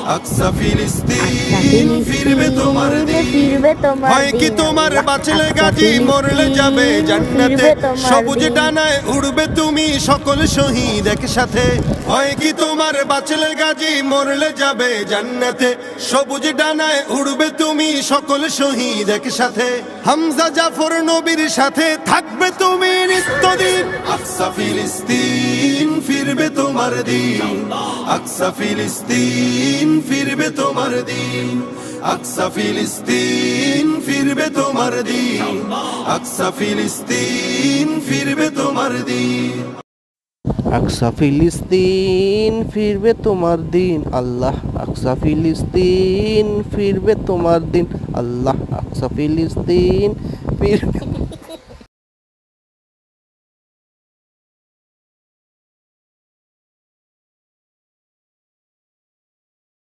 আকসা ফিলিস্তিন ফিরবে তোমার দিন হয় কি তোমার বাঁচলে গাজী মরলে যাবে জান্নাতে সবুজ ডানায় উড়বে তুমি সকল শহীদ একসাথে হয় কি তোমার বাঁচলে গাজী মরলে যাবে জান্নাতে সবুজ ডানায় উড়বে তুমি সকল শহীদ একসাথে হামজা জাফর নবীর সাথে থাকবে তুমি নিত্যদিন আকসা ফিলিস্তিন ফিরবে তোমার দিন আকসা ফিলিস্তিন ফিরবে তোমার দিন আকসা ফিলিস্তিন ফিরবে তোমার দিন আকসা ফিলিস্তিন ফিরবে তোমার দিন আকসা ফিলিস্তিন ফিরবে তোমার দিন আল্লাহ আকসা ফিলিস্তিন ফিরবে তোমার দিন আল্লাহ আকসা ফিলিস্তিন ফিরবে